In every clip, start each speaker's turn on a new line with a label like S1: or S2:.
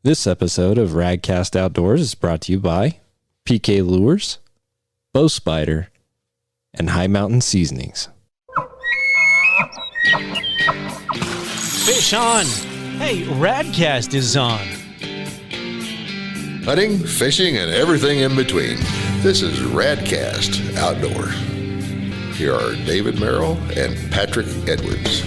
S1: This episode of Radcast Outdoors is brought to you by PK Lures, Bow Spider, and High Mountain Seasonings.
S2: Fish on! Hey, Radcast is on.
S3: Hunting, fishing, and everything in between. This is Radcast Outdoors. Here are David Merrill and Patrick Edwards.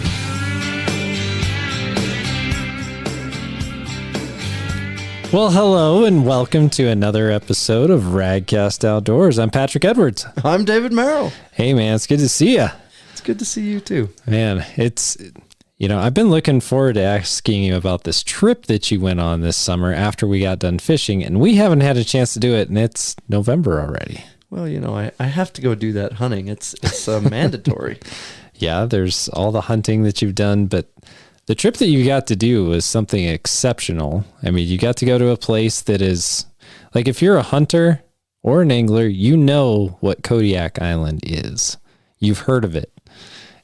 S1: Well, hello and welcome to another episode of Radcast Outdoors. I'm Patrick Edwards.
S4: I'm David Merrill.
S1: Hey, man, it's good to see you.
S4: It's good to see you too.
S1: Man, I've been looking forward to asking you about this trip that you went on this summer after we got done fishing, and we haven't had a chance to do it, and it's November already.
S4: Well, I have to go do that hunting. It's mandatory.
S1: Yeah, there's all the hunting that you've done, but the trip that you got to do was something exceptional. I mean, you got to go to a place that is, like, if you're a hunter or an angler, you know what Kodiak Island is. You've heard of it.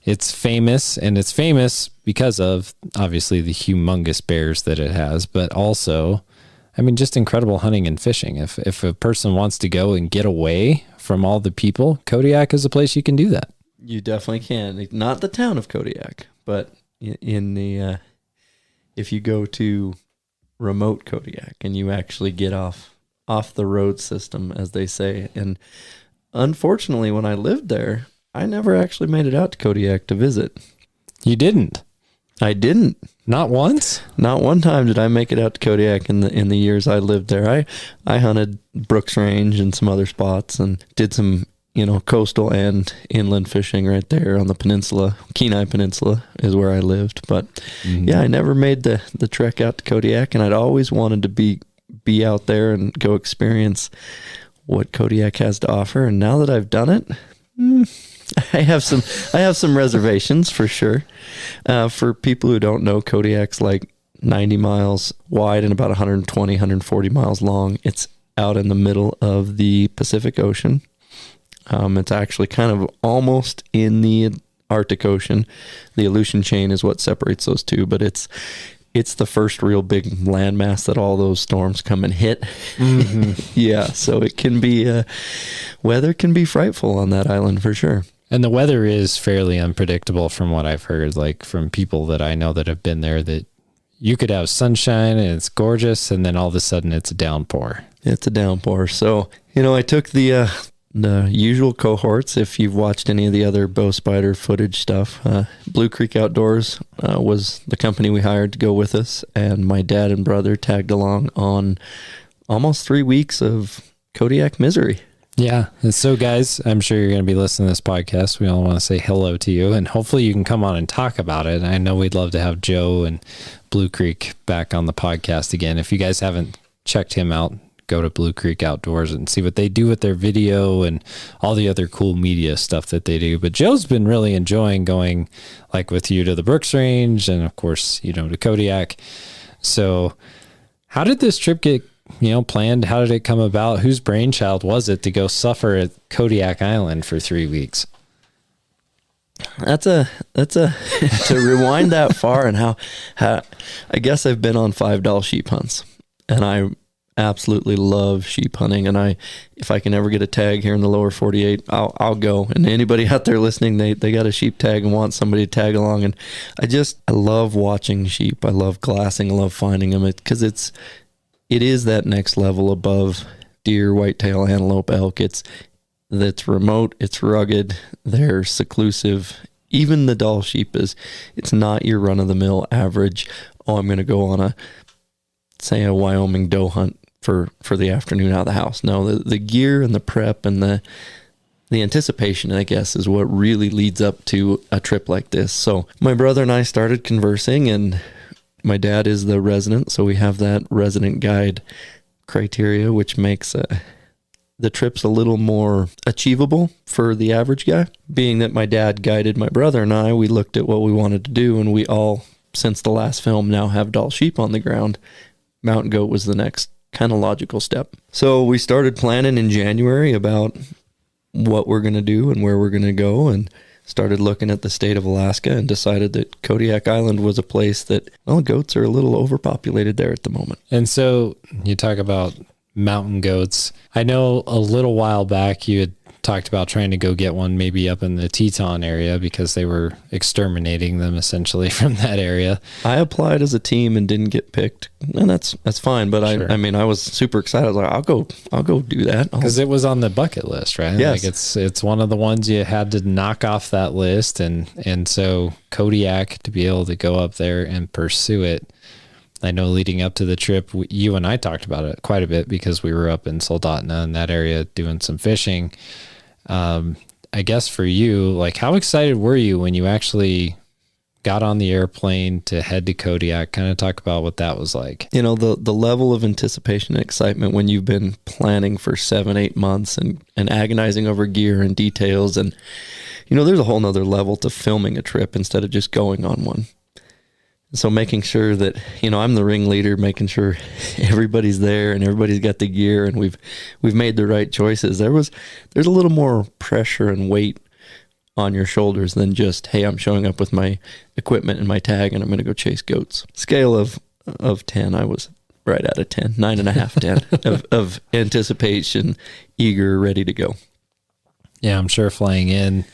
S1: It's famous, and it's famous because of, obviously, the humongous bears that it has, but also, I mean, just incredible hunting and fishing. If a person wants to go and get away from all the people, Kodiak is a place you can do that.
S4: You definitely can. Not the town of Kodiak, but in the if you go to remote Kodiak and you actually get off the road system, as they say. And unfortunately, when I lived there, I never actually made it out to Kodiak to visit.
S1: You didn't?
S4: I didn't.
S1: Not once?
S4: Not one time did I make it out to Kodiak in the years I lived there. I hunted Brooks Range and some other spots and did some coastal and inland fishing right there on the peninsula. Kenai Peninsula is where I lived. But yeah, I never made the trek out to Kodiak, and I'd always wanted to be out there and go experience what Kodiak has to offer. And now that I've done it, I have some reservations for sure. For people who don't know, Kodiak's like 90 miles wide and about 120, 140 miles long. It's out in the middle of the Pacific Ocean. It's actually kind of almost in the Arctic Ocean. The Aleutian Chain is what separates those two, but it's the first real big landmass that all those storms come and hit. Mm-hmm. Yeah, so it can be, weather can be frightful on that island for sure.
S1: And the weather is fairly unpredictable from what I've heard, like from people that I know that have been there, that you could have sunshine and it's gorgeous, and then all of a sudden it's a downpour.
S4: It's a downpour. So, I took the usual cohorts. If you've watched any of the other Bow Spider footage stuff, Blue Creek Outdoors was the company we hired to go with us, and my dad and brother tagged along on almost 3 weeks of Kodiak misery.
S1: Yeah. And so, guys, I'm sure you're going to be listening to this podcast. We all want to say hello to you, and hopefully you can come on and talk about it. I know we'd love to have Joe and Blue Creek back on the podcast again. If you guys haven't checked him out, go to Blue Creek Outdoors and see what they do with their video and all the other cool media stuff that they do. But Joe's been really enjoying going, like, with you to the Brooks Range and, of course, to Kodiak. So how did this trip get planned? How did it come about? Whose brainchild was it to go suffer at Kodiak Island for 3 weeks?
S4: That's a to rewind that far, and how I guess I've been on $5 sheep hunts, and I absolutely love sheep hunting. And if I can ever get a tag here in the lower 48, I'll go. And anybody out there listening, they got a sheep tag and want somebody to tag along. And I love watching sheep. I love glassing. I love finding them because it is that next level above deer, whitetail, antelope, elk. That's remote. It's rugged. They're seclusive. Even the Dall sheep it's not your run of the mill average. Oh, I'm going to go on a Wyoming doe hunt for the afternoon out of the house. No, the gear and the prep and the anticipation, I guess, is what really leads up to a trip like this. So my brother and I started conversing, and my dad is the resident, so we have that resident guide criteria, which makes the trips a little more achievable for the average guy. Being that my dad guided my brother and I, we looked at what we wanted to do, and we all, since the last film, now have Dall sheep on the ground. Mountain goat was the next kind of logical step. So we started planning in January about what we're going to do and where we're going to go, and started looking at the state of Alaska and decided that Kodiak Island was a place that, well, goats are a little overpopulated there at the moment.
S1: And so you talk about mountain goats. I know a little while back you had talked about trying to go get one maybe up in the Teton area because they were exterminating them essentially from that area.
S4: I applied as a team and didn't get picked, and that's fine. But
S1: Sure.
S4: I mean, I was super excited. I was like, I'll go do that.
S1: Because it was on the bucket list, right?
S4: Yes.
S1: Like it's one of the ones you had to knock off that list. And so Kodiak, to be able to go up there and pursue it, I know leading up to the trip, you and I talked about it quite a bit because we were up in Soldotna in that area doing some fishing. I guess for you, like, how excited were you when you actually got on the airplane to head to Kodiak? Kind of talk about what that was like.
S4: You know, the level of anticipation and excitement when you've been planning for 7-8 months and agonizing over gear and details. And, you know, there's a whole nother level to filming a trip instead of just going on one. So making sure that, you know, I'm the ringleader, making sure everybody's there and everybody's got the gear and we've made the right choices. There's a little more pressure and weight on your shoulders than just, hey, I'm showing up with my equipment and my tag and I'm going to go chase goats. Scale of 10, I was right at a 10, 9.5, 10 of anticipation, eager, ready to go.
S1: Yeah, I'm sure flying in,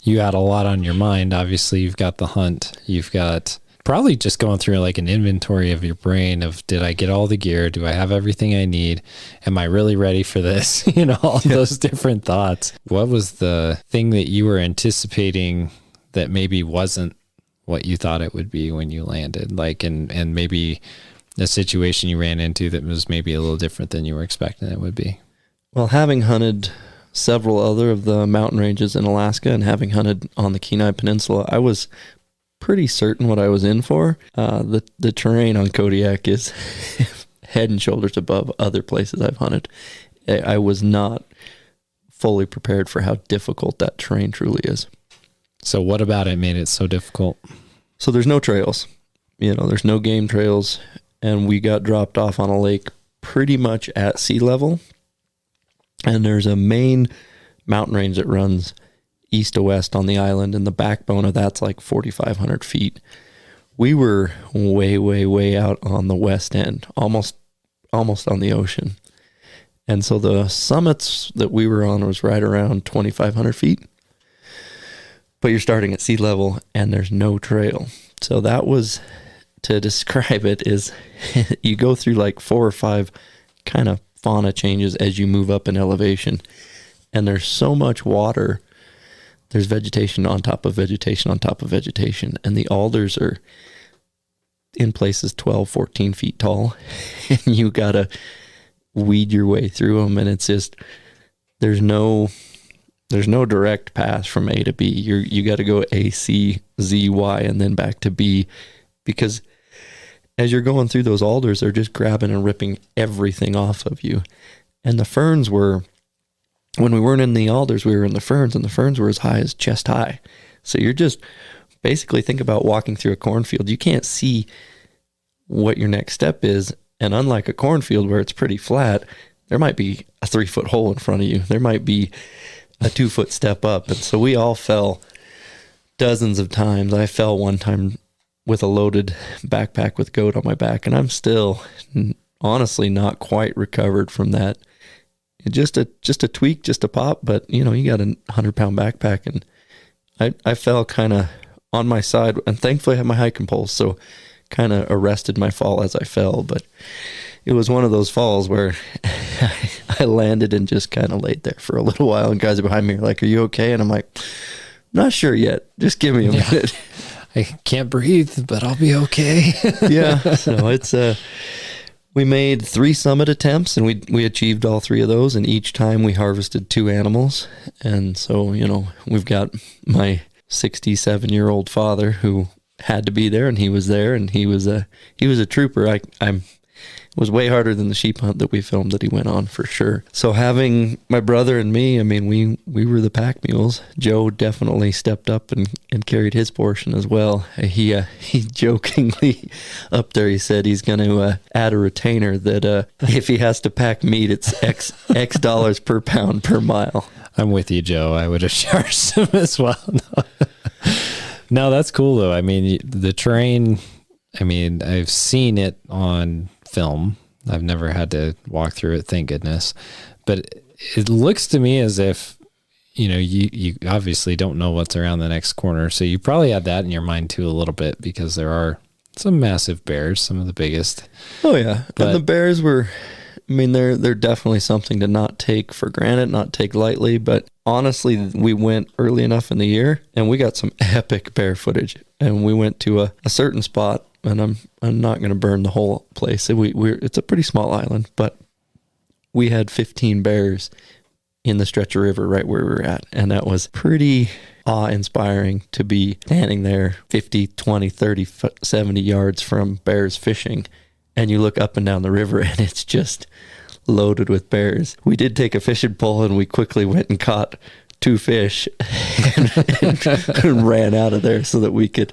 S1: you had a lot on your mind. Obviously, you've got the hunt. You've got probably just going through like an inventory of your brain of, did I get all the gear? Do I have everything I need? Am I really ready for this? You know, all those different thoughts. What was the thing that you were anticipating that maybe wasn't what you thought it would be when you landed? Like, and maybe a situation you ran into that was maybe a little different than you were expecting it would be?
S4: Well, having hunted several other of the mountain ranges in Alaska and having hunted on the Kenai Peninsula, I was pretty certain what I was in for. The terrain on Kodiak is head and shoulders above other places I've hunted. I was not fully prepared for how difficult that terrain truly is.
S1: So what about it made it so difficult?
S4: So there's no trails, you know, there's no game trails, and we got dropped off on a lake pretty much at sea level. And there's a main mountain range that runs east to west on the island, and the backbone of that's like 4,500 feet. We were way, way, way out on the west end, almost on the ocean. And so the summits that we were on was right around 2,500 feet. But you're starting at sea level and there's no trail. So that was, to describe it, is you go through like 4 or 5 kind of fauna changes as you move up in elevation. And there's so much water. There's vegetation on top of vegetation on top of vegetation. And the alders are in places 12, 14 feet tall. And you got to weed your way through them. And it's just, there's no direct path from A to B. You got to go A, C, Z, Y, and then back to B. Because as you're going through those alders, they're just grabbing and ripping everything off of you. And the ferns were, when we weren't in the alders, we were in the ferns, and the ferns were as high as chest high. So you're just, basically think about walking through a cornfield. You can't see what your next step is. And unlike a cornfield where it's pretty flat, there might be a 3-foot hole in front of you. There might be a 2-foot step up. And so we all fell dozens of times. I fell one time with a loaded backpack with goat on my back, and I'm still honestly not quite recovered from that. Just a tweak, just a pop, but you know, you got a 100-pound backpack, and I fell kind of on my side, and thankfully I had my hiking poles, so kind of arrested my fall as I fell. But it was one of those falls where I landed and just kind of laid there for a little while, and guys behind me are like, "Are you okay?" And I'm like, "Not sure yet. Just give me a minute."
S1: I can't breathe, but I'll be okay.
S4: Yeah. So it's we made 3 summit attempts, and we achieved all 3 of those, and each time we harvested 2 animals. And so, you know, we've got my 67-year-old father who had to be there, and he was there, and he was a trooper. was way harder than the sheep hunt that we filmed that he went on, for sure. So having my brother and me, I mean, we were the pack mules. Joe definitely stepped up and carried his portion as well. He jokingly up there, he said he's going to add a retainer that if he has to pack meat, it's X dollars per pound per mile.
S1: I'm with you, Joe. I would have charged him as well. No, that's cool though. I mean, the terrain, I mean, I've seen it on film. I've never had to walk through it, thank goodness. But it looks to me as if, you obviously don't know what's around the next corner. So you probably had that in your mind too a little bit, because there are some massive bears, some of the biggest.
S4: Oh yeah. And the bears were, I mean, they're definitely something to not take for granted, not take lightly. But honestly, we went early enough in the year and we got some epic bear footage. And we went to a certain spot, and I'm not going to burn the whole place. It's a pretty small island, but we had 15 bears in the stretch of river right where we were at. And that was pretty awe-inspiring to be standing there 50, 20, 30, 70 yards from bears fishing. And you look up and down the river and it's just loaded with bears. We did take a fishing pole and we quickly went and caught 2 fish and ran out of there so that we could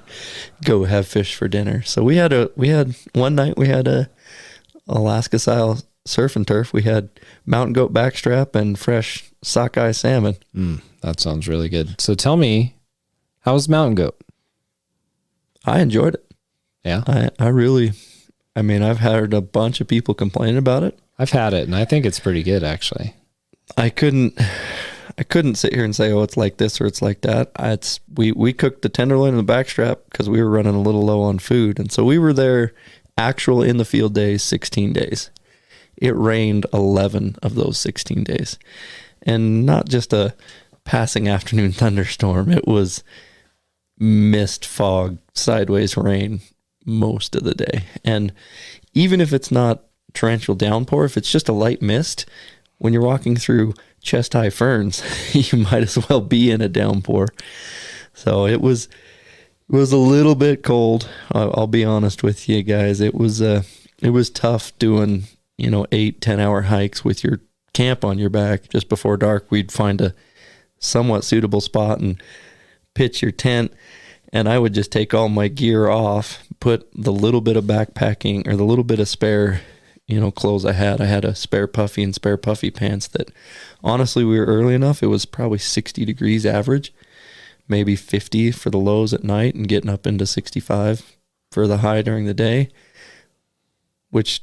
S4: go have fish for dinner. So we had one night we had a Alaska style surf and turf. We had mountain goat backstrap and fresh sockeye salmon.
S1: That sounds really good. So tell me, how was mountain goat?
S4: I enjoyed it.
S1: Yeah.
S4: I mean, I've heard a bunch of people complaining about it.
S1: I've had it, and I think it's pretty good, actually.
S4: I couldn't sit here and say, oh, it's like this or it's like that. We cooked the tenderloin and the backstrap because we were running a little low on food. And so we were there actual in the field days, 16 days. It rained 11 of those 16 days. And not just a passing afternoon thunderstorm. It was mist, fog, sideways rain most of the day. And even if it's not torrential downpour, if it's just a light mist, when you're walking through chest high ferns, you might as well be in a downpour. So it was a little bit cold. I'll be honest with you guys. It was tough doing, 8-10 hour hikes with your camp on your back. Just before dark, we'd find a somewhat suitable spot and pitch your tent. And I would just take all my gear off, put the little bit of backpacking or the little bit of spare, clothes I had. I had a spare puffy and spare puffy pants that honestly, we were early enough. It was probably 60 degrees average, maybe 50 for the lows at night and getting up into 65 for the high during the day, which,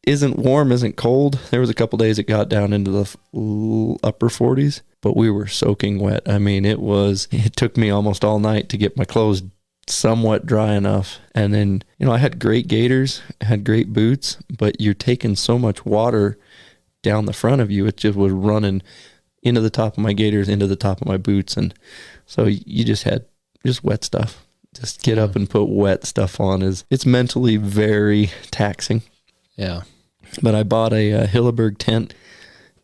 S4: isn't warm, isn't cold. There was a couple days it got down into the upper 40s, but we were soaking wet. I mean, it took me almost all night to get my clothes somewhat dry enough. And then, I had great gaiters, I had great boots, but you're taking so much water down the front of you. It just was running into the top of my gaiters, into the top of my boots. And so you just had wet stuff. Just get up and put wet stuff on it's mentally very taxing.
S1: Yeah.
S4: But I bought a Hilleberg tent,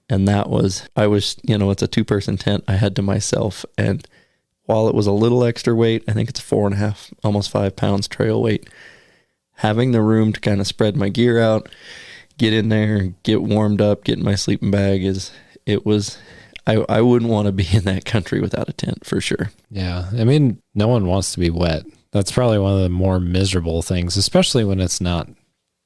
S4: and it's a 2-person tent I had to myself. And while it was a little extra weight, I think it's 4.5, almost 5 pounds trail weight, having the room to kind of spread my gear out, get in there, get warmed up, get in my sleeping bag I wouldn't want to be in that country without a tent for sure.
S1: Yeah. I mean, no one wants to be wet. That's probably one of the more miserable things, especially when it's not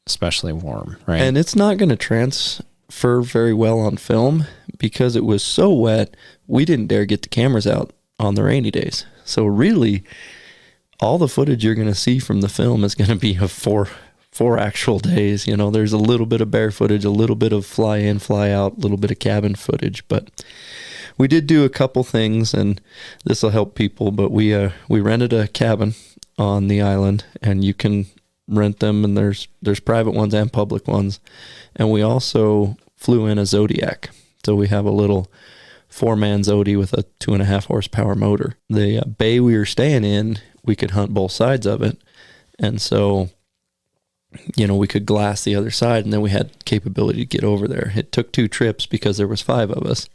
S1: especially warm, right?
S4: And it's not going to transfer very well on film because it was so wet, we didn't dare get the cameras out on the rainy days. So really, all the footage you're going to see from the film is going to be of four actual days. There's a little bit of bear footage, a little bit of fly in, fly out, a little bit of cabin footage. But we did do a couple things, and this will help people. But we rented a cabin on the island, and you can rent them, and there's private ones and public ones. And we also flew in a Zodiac. So we have a little 4-man Zodi with a 2.5 horsepower motor. The bay we were staying in, we could hunt both sides of it. And so, we could glass the other side, and then we had capability to get over there. It took 2 trips because there was 5 of us.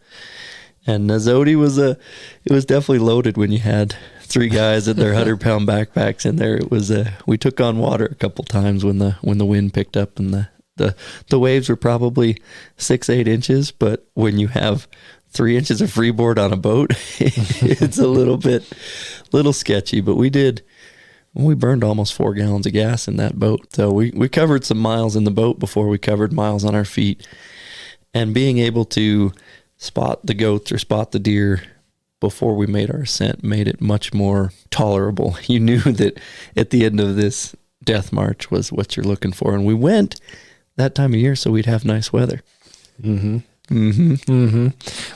S4: And Zodi it was definitely loaded when you had 3 guys in their 100-pound backpacks in there. It was we took on water a couple times when the wind picked up, and the waves were probably 6-8 inches. But when you have 3 inches of freeboard on a boat, it's a little sketchy. But we burned almost 4 gallons of gas in that boat. So we covered some miles in the boat before we covered miles on our feet. And being able to spot the goats or spot the deer before we made our ascent made it much more tolerable. You knew that at the end of this death march was what you're looking for. And we went that time of year so we'd have nice weather.
S1: Mm-hmm. Mm-hmm. Mm-hmm.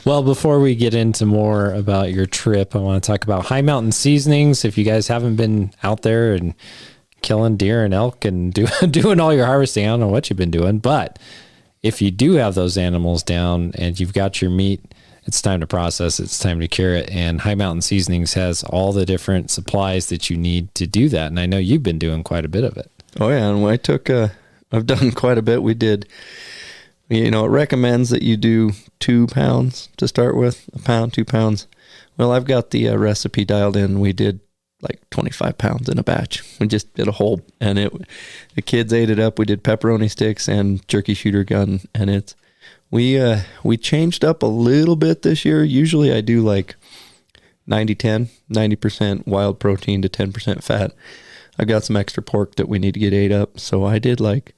S1: Well, before we get into more about your trip, I want to talk about High Mountain Seasonings. If you guys haven't been out there and killing deer and elk and doing all your harvesting, I don't know what you've been doing, but if you do have those animals down and you've got your meat, it's time to process it. It's time to cure it. And High Mountain Seasonings has all the different supplies that you need to do that. And I know you've been doing quite a bit of it.
S4: Oh yeah. And I've done quite a bit. We did, it recommends that you do 2 pounds to start with, 1 pound, 2 pounds. Well, I've got the recipe dialed in. We did like 25 pounds in a batch. We just did a whole, and the kids ate it up. We did pepperoni sticks and jerky shooter gun, and we changed up a little bit this year. Usually I do like 90-10, 90% wild protein to 10% fat. I got some extra pork that we need to get ate up, so I did like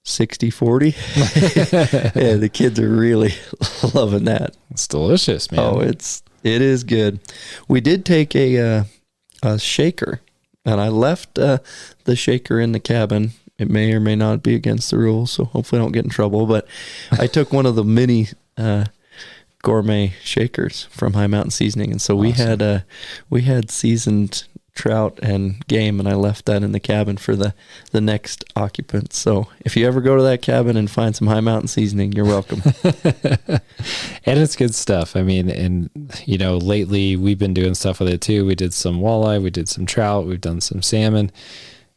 S4: 60-40. Yeah, the kids are really loving that.
S1: It's delicious, man.
S4: Oh, it is good. We did take a shaker, and I left the shaker in the cabin. It may or may not be against the rules, so hopefully I don't get in trouble. But I took one of the mini gourmet shakers from High Mountain Seasoning, and so awesome. we had seasoned trout and game, and I left that in the cabin for the next occupants. So if you ever go to that cabin and find some High Mountain Seasoning, you're welcome.
S1: And it's good stuff. I mean, and lately we've been doing stuff with it too. We did some walleye, we did some trout, we've done some salmon.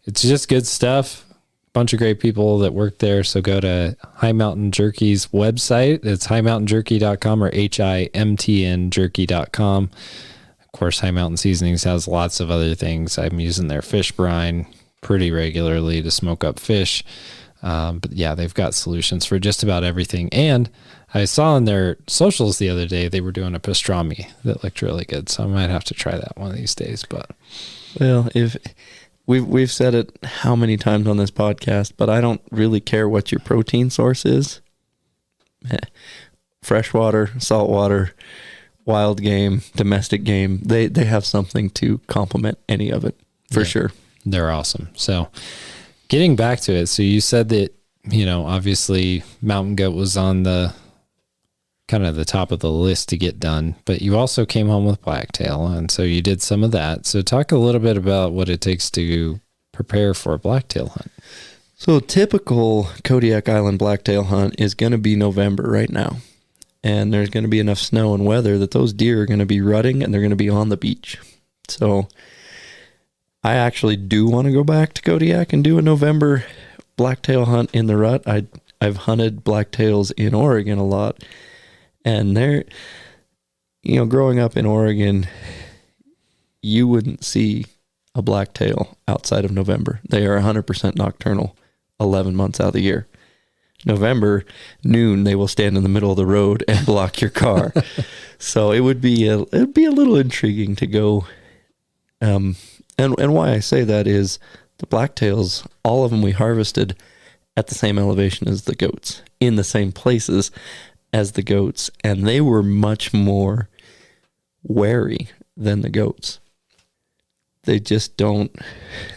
S1: It's just good stuff. Bunch of great people that work there. So go to High Mountain Jerky's website. It's highmountainjerky.com or HIMTNjerky.com. Of course, High Mountain Seasonings has lots of other things. I'm using their fish brine pretty regularly to smoke up fish. But yeah, they've got solutions for just about everything. And I saw on their socials the other day, they were doing a pastrami that looked really good. So I might have to try that one of these days. But
S4: well, if we've said it how many times on this podcast, but I don't really care what your protein source is. Freshwater, saltwater, wild game, domestic game, they have something to complement any of it for sure.
S1: They're awesome. So getting back to it. So you said that, obviously mountain goat was on the kind of the top of the list to get done, but you also came home with blacktail. And so you did some of that. So talk a little bit about what it takes to prepare for a blacktail hunt.
S4: So typical Kodiak Island blacktail hunt is going to be November right now. And there's going to be enough snow and weather that those deer are going to be rutting and they're going to be on the beach. So I actually do want to go back to Kodiak and do a November blacktail hunt in the rut. I've hunted blacktails in Oregon a lot. And they're, growing up in Oregon, you wouldn't see a blacktail outside of November. They are 100% nocturnal 11 months out of the year. November, noon, they will stand in the middle of the road and block your car. So it'd be a little intriguing to go. And why I say that is the blacktails, all of them we harvested at the same elevation as the goats, in the same places as the goats, and they were much more wary than the goats. They just don't,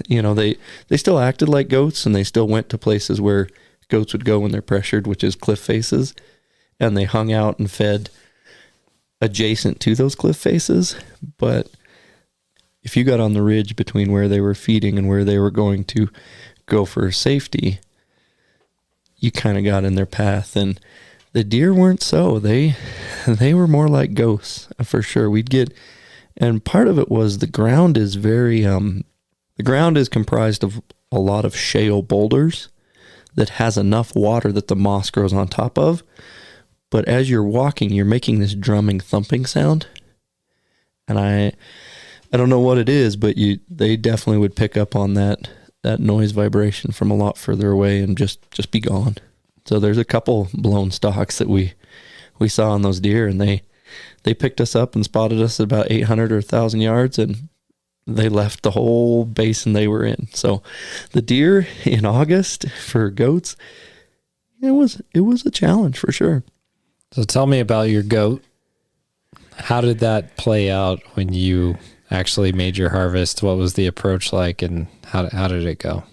S4: they still acted like goats, and they still went to places where goats would go when they're pressured, which is cliff faces, and they hung out and fed adjacent to those cliff faces. But if you got on the ridge between where they were feeding and where they were going to go for safety, you kind of got in their path. And the deer weren't so. They were more like ghosts, for sure. And part of it was the ground is the ground is comprised of a lot of shale boulders that has enough water that the moss grows on top of, but as you're walking, you're making this drumming, thumping sound. And I don't know what it is, but they definitely would pick up on that noise vibration from a lot further away and just be gone. So there's a couple blown stalks that we saw on those deer, and they picked us up and spotted us at about 800 or 1,000 yards, and they left the whole basin they were in. So the deer in August for goats, it was a challenge for sure.
S1: So tell me about your goat. How did that play out when you actually made your harvest? What was the approach like, and how did it go?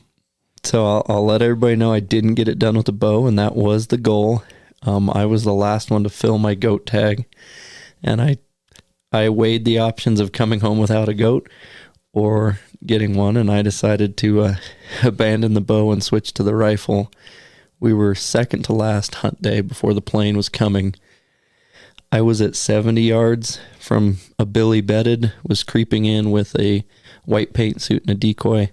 S4: So I'll let everybody know I didn't get it done with a bow, and that was the goal. I was the last one to fill my goat tag, and I weighed the options of coming home without a goat or getting one, and I decided to abandon the bow and switch to the rifle. We were second to last hunt day before the plane was coming. I was at 70 yards from a billy bedded, was creeping in with a white paint suit and a decoy,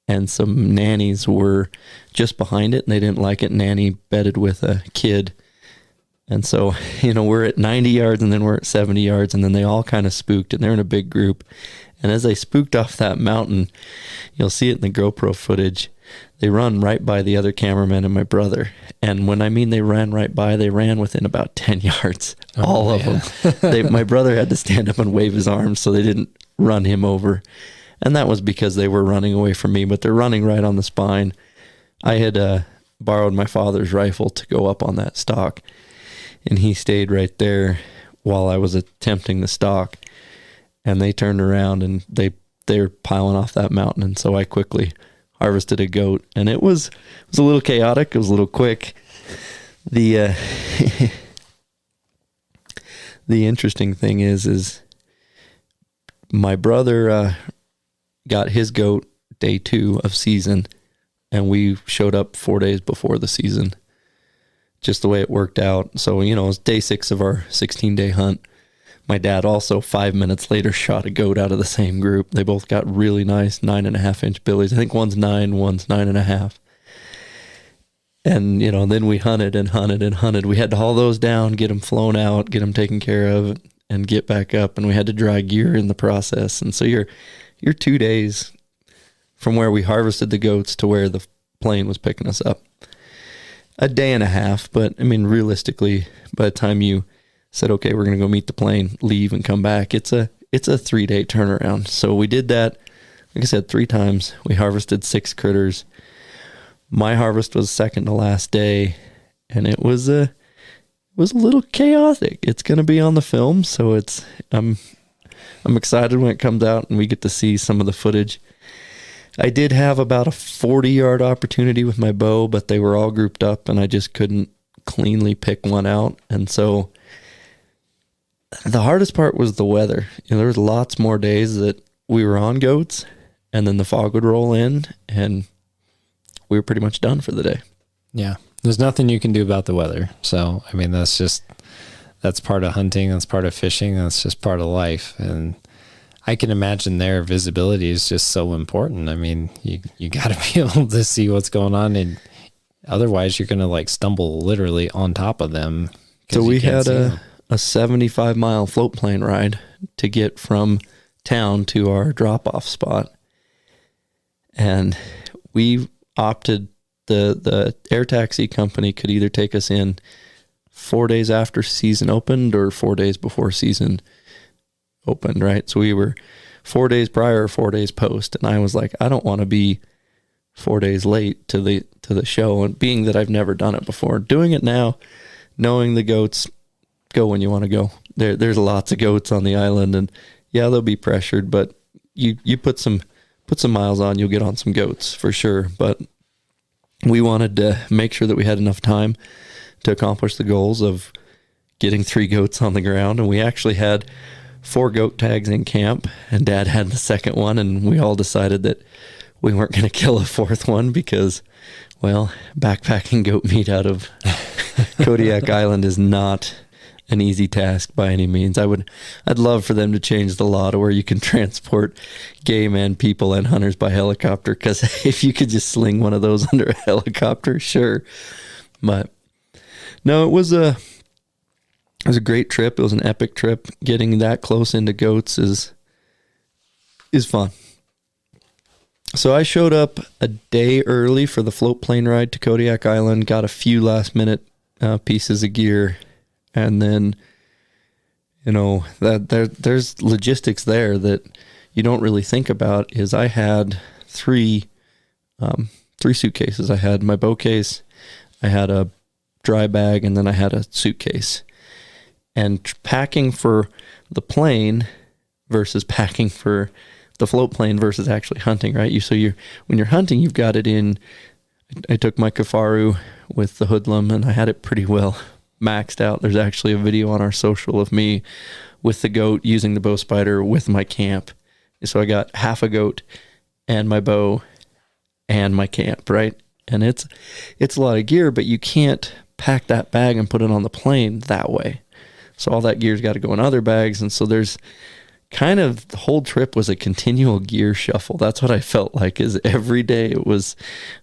S4: and some nannies were just behind it, and they didn't like it. Nanny bedded with a kid. And so, we're at 90 yards, and then we're at 70 yards, and then they all kind of spooked, and they're in a big group. And as they spooked off that mountain, you'll see it in the GoPro footage, they run right by the other cameraman and my brother. And when I mean they ran right by, they ran within about 10 yards, all of them. My brother had to stand up and wave his arms so they didn't run him over. And that was because they were running away from me, but they're running right on the spine. I had borrowed my father's rifle to go up on that stalk, and he stayed right there while I was attempting the stalk. And they turned around, and they were piling off that mountain. And so I quickly harvested a goat, and it was a little chaotic. It was a little quick. The the interesting thing is my brother got his goat day 2 of season, and we showed up 4 days before the season, just the way it worked out. So, it was day 6 of our 16-day hunt. My dad also 5 minutes later shot a goat out of the same group. They both got really nice 9.5-inch billies. I think one's 9, one's 9.5. And, then we hunted and hunted and hunted. We had to haul those down, get them flown out, get them taken care of, and get back up. And we had to dry gear in the process. And so you're 2 days from where we harvested the goats to where the plane was picking us up. A day and a half, but realistically, by the time you said, okay, we're going to go meet the plane, leave, and come back, it's a 3-day turnaround. So we did that, like I said, 3 times. We harvested 6 critters. My harvest was second to last day, and it was a little chaotic. It's going to be on the film, so I'm excited when it comes out and we get to see some of the footage. I did have about a 40-yard opportunity with my bow, but they were all grouped up, and I just couldn't cleanly pick one out. And so the hardest part was the weather. There was lots more days that we were on goats, and then the fog would roll in, and we were pretty much done for the day.
S1: Yeah. There's nothing you can do about the weather. So, that's part of hunting. That's part of fishing. That's just part of life. And I can imagine their visibility is just so important. You got to be able to see what's going on, and otherwise you're going to stumble literally on top of them.
S4: So we had a 75-mile float plane ride to get from town to our drop-off spot. And we opted, the air taxi company could either take us in 4 days after season opened or 4 days before season opened, right? So we were 4 days prior or 4 days post. And I was like, I don't want to be 4 days late to the show. And being that I've never done it before, doing it now, knowing the goats go when you want to go. There's lots of goats on the island, and yeah, they'll be pressured, but you put some miles on, you'll get on some goats for sure. But we wanted to make sure that we had enough time to accomplish the goals of getting 3 goats on the ground. And we actually had 4 goat tags in camp, and Dad had the second one, and we all decided that we weren't going to kill a 4th one because, well, backpacking goat meat out of Kodiak Island is not an easy task by any means. I'd love for them to change the law to where you can transport game and people and hunters by helicopter, because if you could just sling one of those under a helicopter, sure. But no, it It was a great trip. It was an epic trip. Getting that close into goats is fun. So I showed up a day early for the float plane ride to Kodiak Island, got a few last minute pieces of gear, and then, there's logistics there that you don't really think about. Is I had three suitcases. I had my bow case, I had a dry bag, and then I had a suitcase. And packing for the plane versus packing for the float plane versus actually hunting, right? When you're hunting, you've got it in. I took my Kafaru with the hoodlum, and I had it pretty well maxed out. There's actually a video on our social of me with the goat using the bow spider with my camp. So I got half a goat and my bow and my camp, right? And it's a lot of gear, but you can't pack that bag and put it on the plane that way. So all that gear's got to go in other bags. And so there's kind of, the whole trip was a continual gear shuffle. That's what I felt like, is every day it was,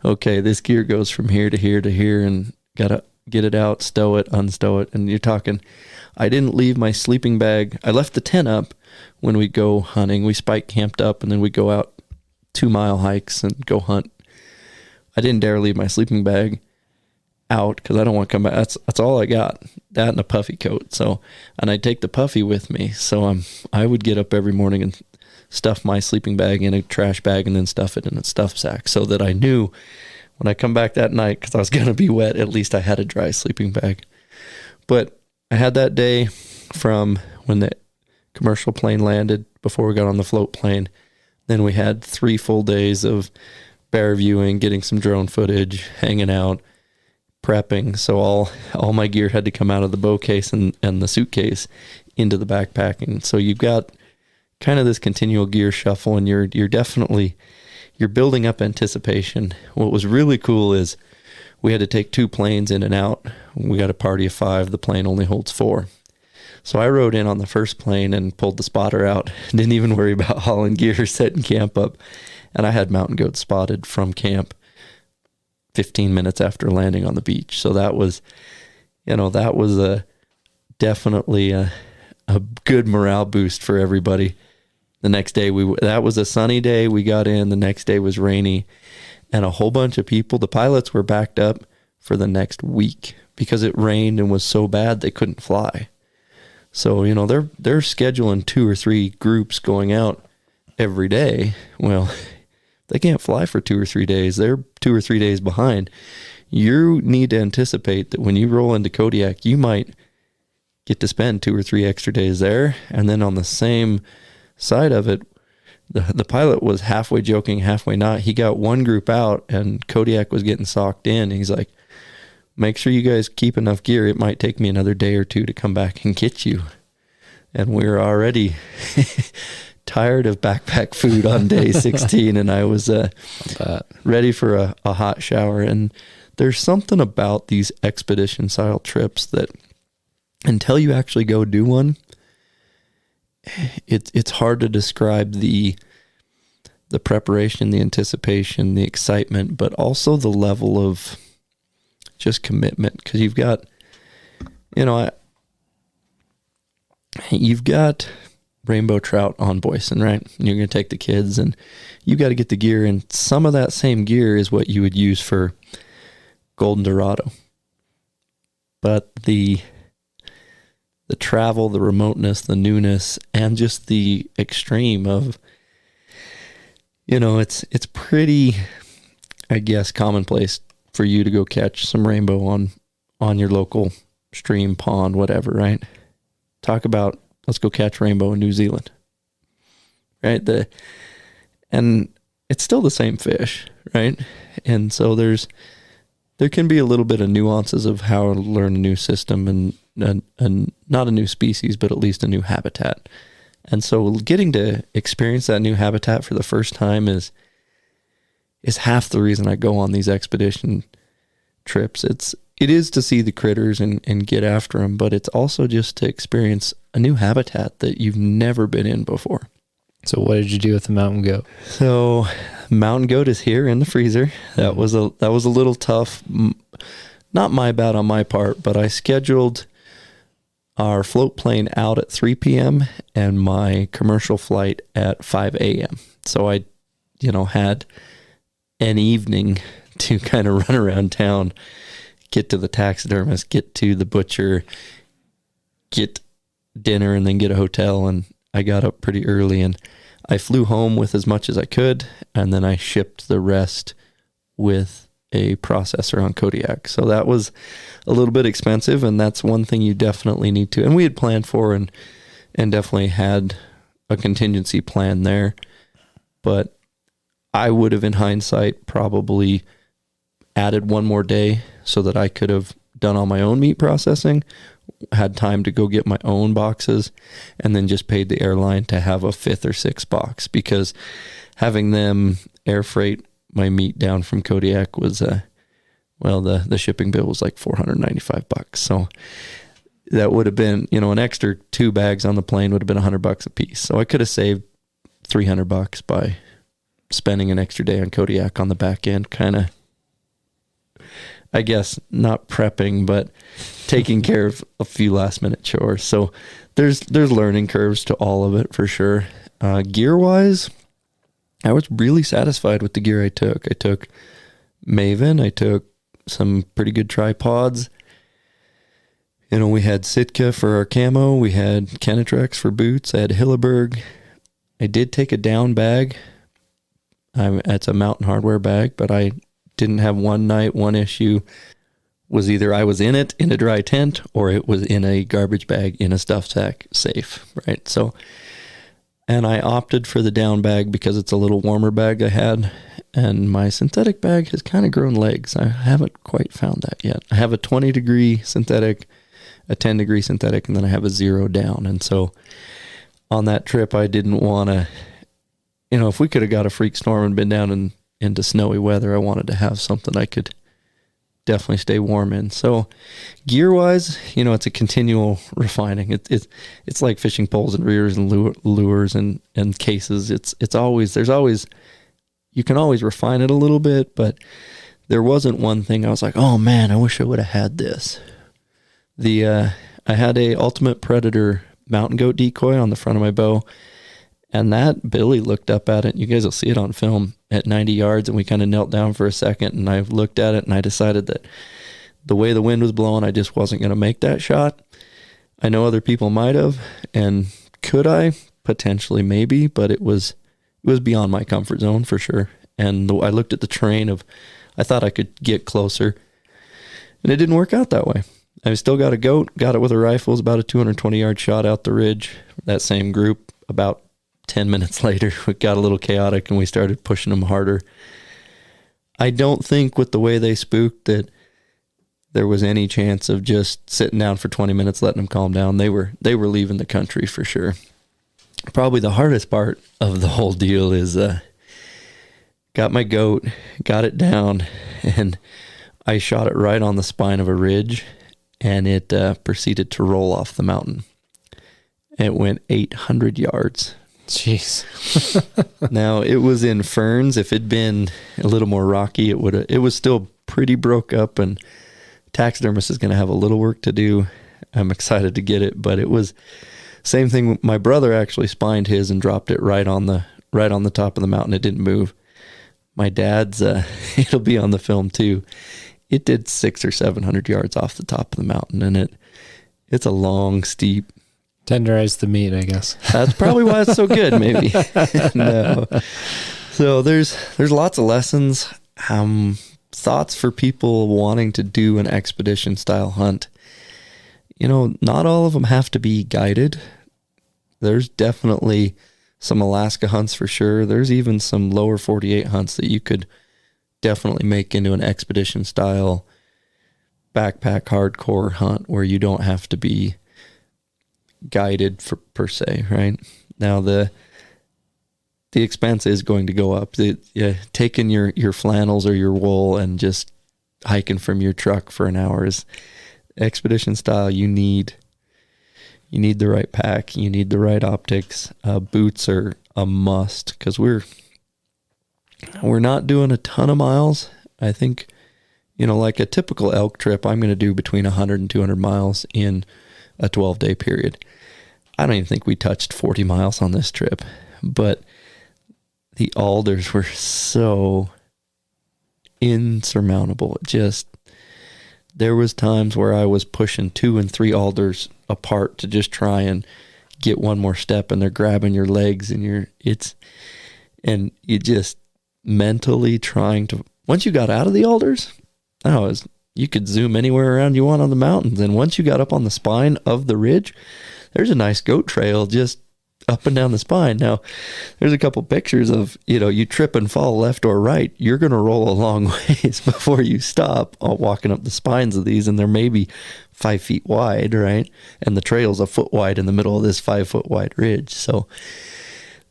S4: okay, this gear goes from here to here to here, and got to get it out, stow it, unstow it. And you're talking, I didn't leave my sleeping bag. I left the tent up when we go hunting. We spike camped up, and then we go out 2-mile hikes and go hunt. I didn't dare leave my sleeping bag out because I don't want to come back. That's all I got, that and a puffy coat. So, and I'd take the puffy with me. So I would get up every morning and stuff my sleeping bag in a trash bag and then stuff it in a stuff sack, so that I knew when I come back that night, because I was going to be wet, at least I had a dry sleeping bag. But I had that day from when the commercial plane landed before we got on the float plane. Then we had 3 full days of bear viewing, getting some drone footage, hanging out, prepping. So all my gear had to come out of the bow case and the suitcase into the backpacking. So you've got kind of this continual gear shuffle, and you're building up anticipation. What was really cool is we had to take 2 planes in and out. We got a party of 5. The plane only holds 4. So I rode in on the first plane and pulled the spotter out. Didn't even worry about hauling gear, setting camp up. And I had mountain goats spotted from camp 15 minutes after landing on the beach. So that was definitely a good morale boost for everybody. The next day, that was a sunny day. We got in. The next day was rainy, and a whole bunch of people, the pilots, were backed up for the next week because it rained and was so bad they couldn't fly. So, they're scheduling 2 or 3 groups going out every day. Well, they can't fly for 2 or 3 days. They're 2 or 3 days behind. You need to anticipate that when you roll into Kodiak, you might get to spend 2 or 3 extra days there. And then on the same side of it, the pilot was halfway joking, halfway not. He got one group out, and Kodiak was getting socked in. He's like, make sure you guys keep enough gear. It might take me another day or 2 to come back and get you. And we were already tired of backpack food on day 16, and I was ready for a hot shower. And there's something about these expedition style trips that until you actually go do one, it's hard to describe the preparation, the anticipation, the excitement, but also the level of just commitment. Because you've got, you've got rainbow trout on Boysen, right? And you're going to take the kids, and you got to get the gear, and some of that same gear is what you would use for golden dorado. But the travel, the remoteness, the newness, and just the extreme of, it's pretty, I guess, commonplace for you to go catch some rainbow on your local stream, pond, whatever, right? Talk about, let's go catch rainbow in New Zealand, right? And it's still the same fish, right? And so there can be a little bit of nuances of how to learn a new system and not a new species, but at least a new habitat. And so getting to experience that new habitat for the first time is half the reason I go on these expedition trips. It is to see the critters and get after them, but it's also just to experience a new habitat that you've never been in before.
S1: So what did you do with the mountain goat?
S4: So mountain goat is here in the freezer. That was a little tough. Not my bad on my part, but I scheduled our float plane out at 3 p.m. and my commercial flight at 5 a.m. So I, had an evening to kind of run around town, get to the taxidermist, get to the butcher, get dinner, and then get a hotel. And I got up pretty early and I flew home with as much as I could. And then I shipped the rest with a processor on Kodiak. So that was a little bit expensive, and that's one thing you definitely need to. And we had planned for and definitely had a contingency plan there. But I would have, in hindsight, probably added one more day so that I could have done all my own meat processing, had time to go get my own boxes, and then just paid the airline to have a 5th or 6th box, because having them air freight my meat down from Kodiak was, the shipping bill was like $495. So that would have been, an extra 2 bags on the plane would have been $100 a piece. So I could have saved $300 by spending an extra day on Kodiak on the back end, kind of, I guess, not prepping, but taking care of a few last minute chores. So there's learning curves to all of it for sure. Gear wise, I was really satisfied with the gear I took. I took Maven. I took some pretty good tripods. We had Sitka for our camo. We had Kenetrex for boots. I had Hilleberg. I did take a down bag. It's a Mountain Hardware bag, but I didn't have one issue was either I was in it in a dry tent or it was in a garbage bag in a stuff sack safe, right? So, and I opted for the down bag because it's a little warmer bag I had, and my synthetic bag has kind of grown legs. I haven't quite found that yet. I have a 20-degree synthetic, a 10-degree synthetic, and then I have a 0 down. And so on that trip, I didn't want to, if we could have got a freak storm and been down into snowy weather, I wanted to have something I could definitely stay warm in. So gear wise, it's a continual refining. It's like fishing poles and rears and lures and cases. There's always, you can always refine it a little bit, but there wasn't one thing I was like, oh man, I wish I would have had this. I had a Ultimate Predator mountain goat decoy on the front of my bow, and that Billy looked up at it. You guys will see it on film at 90 yards, and we kind of knelt down for a second, and I looked at it, and I decided that the way the wind was blowing, I just wasn't going to make that shot. I know other people might have, and could I? Potentially, maybe, but it was beyond my comfort zone for sure. And I looked at the terrain I thought I could get closer, and it didn't work out that way. I still got a goat, got it with a rifle. It was about a 220-yard shot out the ridge. That same group, about 10 minutes later, it got a little chaotic and we started pushing them harder. I don't think with the way they spooked that there was any chance of just sitting down for 20 minutes, letting them calm down. They were leaving the country for sure. Probably the hardest part of the whole deal is got my goat, got it down, and I shot it right on the spine of a ridge, and it proceeded to roll off the mountain. It went 800 yards.
S1: Jeez.
S4: Now, it was in ferns. If it'd been a little more rocky, it was still pretty broke up, and taxidermist is going to have a little work to do. I'm excited to get it, but it was same thing. My brother actually spined his and dropped it right on the top of the mountain. It didn't move. My dad's, it'll be on the film too. It did 600 or 700 yards off the top of the mountain, and it's a long, steep.
S1: Tenderize the meat, I guess.
S4: That's probably why it's so good, maybe. No. So there's lots of lessons. Thoughts for people wanting to do an expedition style hunt. Not all of them have to be guided. There's definitely some Alaska hunts for sure. There's even some lower 48 hunts that you could definitely make into an expedition style backpack hardcore hunt where you don't have to be guided per se, right? Now the expense is going to go up. Taking your flannels or your wool and just hiking from your truck for an hour is expedition style. You need the right pack. You need the right optics. Boots are a must because we're not doing a ton of miles. I think, like a typical elk trip, I'm going to do between 100 and 200 miles in a 12-day period. I don't even think we touched 40 miles on this trip, but the alders were so insurmountable. There was times where I was pushing 2 and 3 alders apart to just try and get one more step, and they're grabbing your legs and you just mentally trying to, once you got out of the alders, you could zoom anywhere around you want on the mountains. And once you got up on the spine of the ridge, there's a nice goat trail just up and down the spine. Now, there's a couple pictures of, you trip and fall left or right. You're going to roll a long ways before you stop walking up the spines of these, and they're maybe 5 feet wide, right? And the trail's a foot wide in the middle of this 5 foot wide ridge. So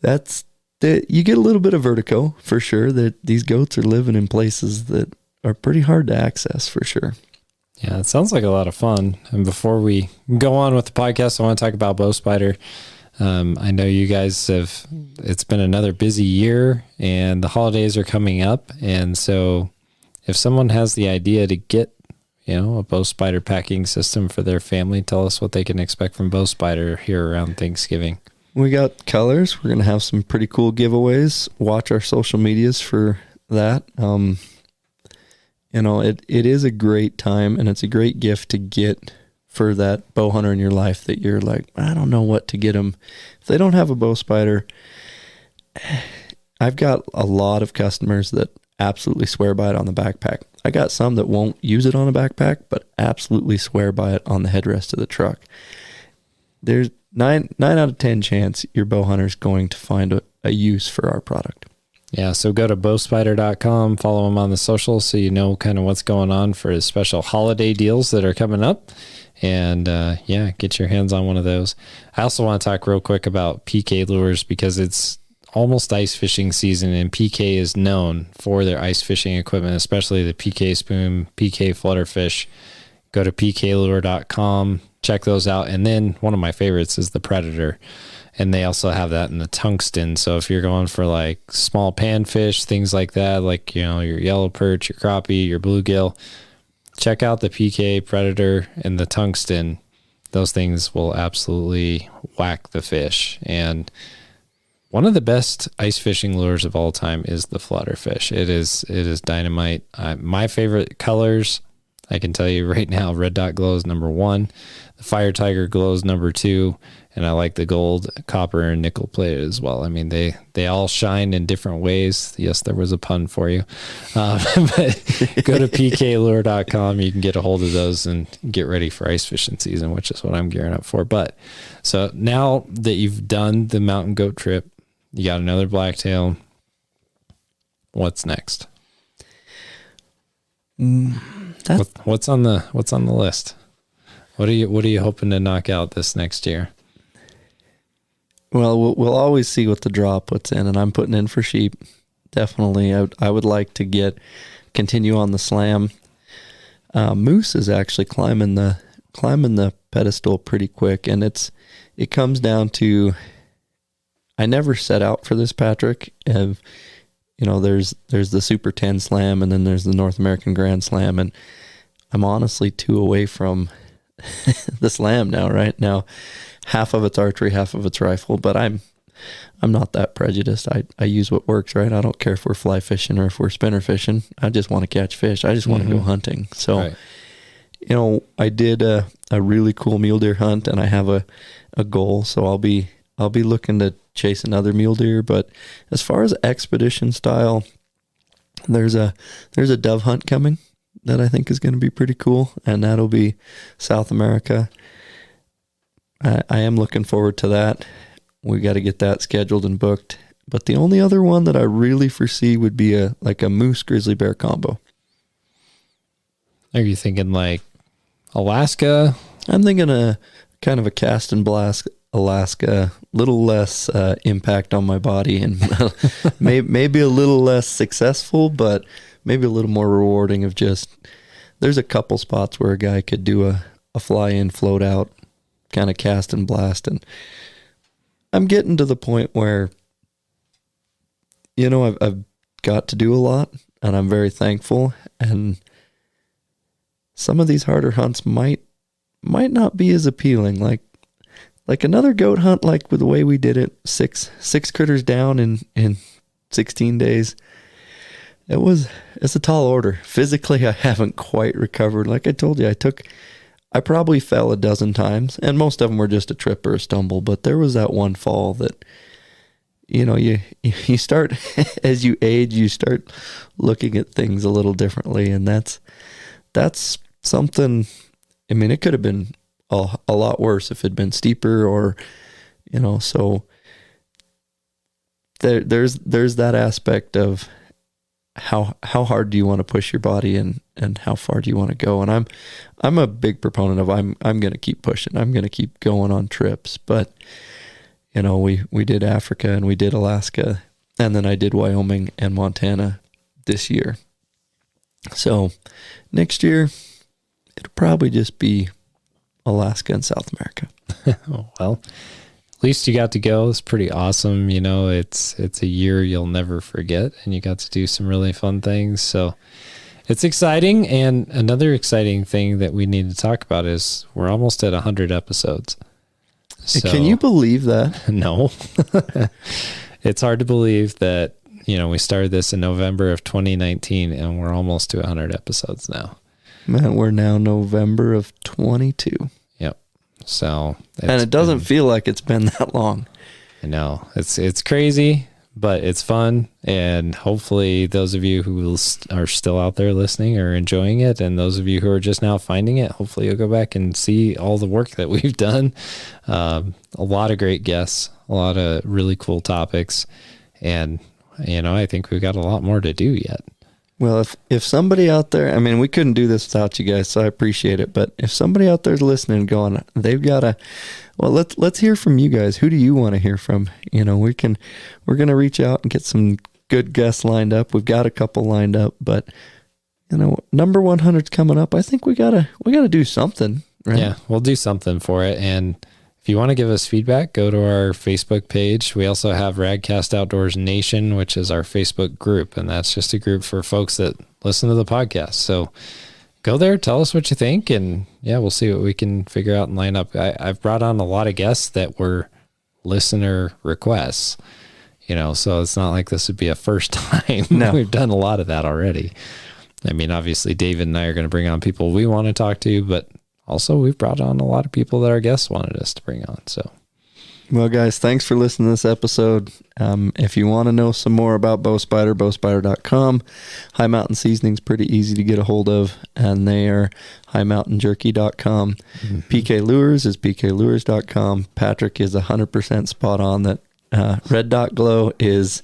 S4: you get a little bit of vertigo for sure, that these goats are living in places that are pretty hard to access for sure.
S1: Yeah, it sounds like a lot of fun. And before we go on with the podcast, I want to talk about Bow Spider. I know you guys it's been another busy year and the holidays are coming up. And so if someone has the idea to get, a Bow Spider packing system for their family, tell us what they can expect from Bow Spider here around Thanksgiving.
S4: We got colors. We're going to have some pretty cool giveaways. Watch our social medias for that. It is a great time, and it's a great gift to get for that bow hunter in your life that you're like, I don't know what to get them. If they don't have a Bow Spider, I've got a lot of customers that absolutely swear by it on the backpack. I got some that won't use it on a backpack, but absolutely swear by it on the headrest of the truck. There's 9 out of 10 chance your bow hunter's going to find a use for our product.
S1: Yeah, so go to bowspider.com, follow him on the socials so you know kind of what's going on for his special holiday deals that are coming up. And get your hands on one of those. I also want to talk real quick about PK lures because it's almost ice fishing season, and PK is known for their ice fishing equipment, especially the PK spoon, PK flutterfish. Go to pklure.com, check those out. And then one of my favorites is the Predator. And they also have that in the tungsten. So if you're going for like small panfish, things like that, like, your yellow perch, your crappie, your bluegill, check out the PK Predator and the tungsten. Those things will absolutely whack the fish. And one of the best ice fishing lures of all time is the flutterfish. It is dynamite. My favorite colors, I can tell you right now, red dot glow is number 1. The fire tiger glow is number 2. And I like the gold, copper, and nickel plated as well. I mean, they all shine in different ways. Yes, there was a pun for you. But go to pklure.com. You can get a hold of those and get ready for ice fishing season, which is what I'm gearing up for. But so now that you've done the mountain goat trip, you got another blacktail. What's next? What's on the list? What are you hoping to knock out this next year?
S4: Well, we'll always see what the draw puts in, and I'm putting in for sheep. Definitely, I would like to continue on the slam. Moose is actually climbing the pedestal pretty quick, and it comes down to, I never set out for this, Patrick. There's the Super 10 Slam, and then there's the North American Grand Slam, and I'm honestly 2 away from the slam now. Right now, half of it's archery, half of it's rifle, but I'm not that prejudiced. I use what works, right? I don't care if we're fly fishing or if we're spinner fishing. I just want to catch fish. I just want to go hunting. So, right. I did a really cool mule deer hunt, and I have a goal. So I'll be looking to chase another mule deer. But as far as expedition style, there's a dove hunt coming that I think is going to be pretty cool, and that'll be South America. I am looking forward to that. We got to get that scheduled and booked. But the only other one that I really foresee would be a moose grizzly bear combo.
S1: Are you thinking like Alaska?
S4: I'm thinking a kind of a cast and blast Alaska, little less impact on my body, and maybe a little less successful, but maybe a little more rewarding of just, there's a couple spots where a guy could do a fly in, float out, kind of cast and blast. And I'm getting to the point where, I've got to do a lot, and I'm very thankful. And some of these harder hunts might might not be as appealing. Like another goat hunt, like with the way we did it, six critters down in 16 days. It's a tall order. Physically, I haven't quite recovered. Like I told you, I probably fell a dozen times, and most of them were just a trip or a stumble. But there was that one fall that, you start, as you age, you start looking at things a little differently. And that's something, I mean, it could have been a lot worse if it had been steeper or, so there's that aspect of how hard do you want to push your body and how far do you want to go? And I'm a big proponent of I'm going to keep pushing. I'm going to keep going on trips, but we did Africa and we did Alaska, and then I did Wyoming and Montana this year. So next year it'll probably just be Alaska and South America.
S1: Well, at least you got to go. It's pretty awesome. It's a year you'll never forget, and you got to do some really fun things. So it's exciting. And another exciting thing that we need to talk about is we're almost at 100 episodes. So,
S4: can you believe that?
S1: No. It's hard to believe that, we started this in November of 2019 and we're almost to 100 episodes now.
S4: Man, we're now November of 22.
S1: Yep. So,
S4: and it doesn't feel like it's been that long.
S1: I know it's crazy, but it's fun. And hopefully those of you who are still out there listening are enjoying it. And those of you who are just now finding it, hopefully you'll go back and see all the work that we've done. A lot of great guests, a lot of really cool topics. And, I think we've got a lot more to do yet.
S4: Well, if somebody out there, I mean, we couldn't do this without you guys, so I appreciate it. But if somebody out there's listening and going, they've got let's hear from you guys. Who do you want to hear from? We're going to reach out and get some good guests lined up. We've got a couple lined up, but number 100's coming up. I think we gotta do something, right?
S1: Yeah, we'll do something for it. And if you want to give us feedback, go to our Facebook page. We also have Radcast Outdoors Nation, which is our Facebook group, and that's just a group for folks that listen to the podcast. So go there, tell us what you think, and yeah, we'll see what we can figure out and line up. I've brought on a lot of guests that were listener requests, so it's not like this would be a first time. No. We've done a lot of that already. I mean, obviously David and I are going to bring on people we want to talk to, but also we've brought on a lot of people that our guests wanted us to bring on. So,
S4: well, guys, thanks for listening to this episode. If you want to know some more about Bowspider, bowspider.com. High Mountain Seasoning's pretty easy to get a hold of, and they are highmountainjerky.com. Mm-hmm. PK Lures is pklures.com. Patrick is 100% spot on that. Red Dot Glow is,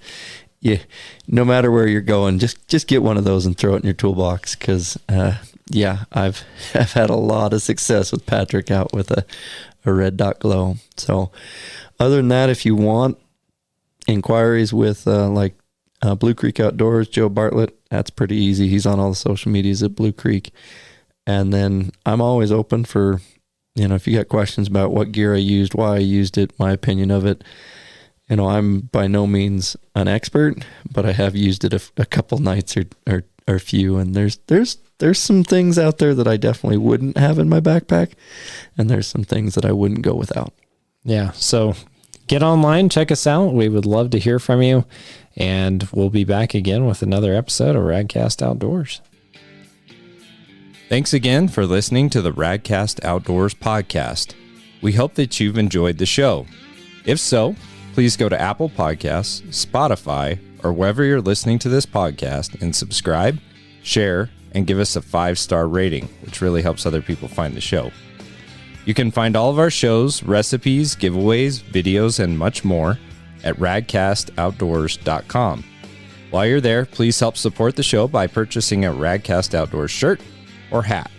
S4: no matter where you're going, just get one of those and throw it in your toolbox, because I've had a lot of success with Patrick out with a Red Dot Glow. So other than that, if you want inquiries with Blue Creek Outdoors, Joe Bartlett, that's pretty easy. He's on all the social medias at Blue Creek. And then I'm always open for, if you got questions about what gear I used, why I used it, my opinion of it. I'm by no means an expert, but I have used it a couple nights or a few, and there's some things out there that I definitely wouldn't have in my backpack, and there's some things that I wouldn't go without.
S1: Yeah, so get online, check us out. We would love to hear from you, and we'll be back again with another episode of Radcast Outdoors.
S5: Thanks again for listening to the Radcast Outdoors podcast. We hope that you've enjoyed the show. If so, please go to Apple Podcasts, Spotify, or wherever you're listening to this podcast and subscribe, share, and give us a 5-star rating, which really helps other people find the show. You can find all of our shows, recipes, giveaways, videos, and much more at radcastoutdoors.com. While you're there, please help support the show by purchasing a Radcast Outdoors shirt or hat.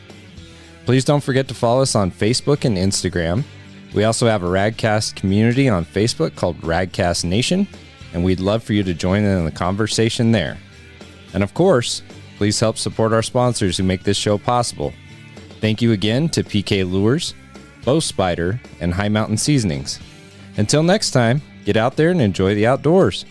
S5: Please don't forget to follow us on Facebook and Instagram. We also have a Radcast community on Facebook called Radcast Nation, and we'd love for you to join in the conversation there. And of course, please help support our sponsors who make this show possible. Thank you again to PK Lures, Bowspider, and High Mountain Seasonings. Until next time, get out there and enjoy the outdoors.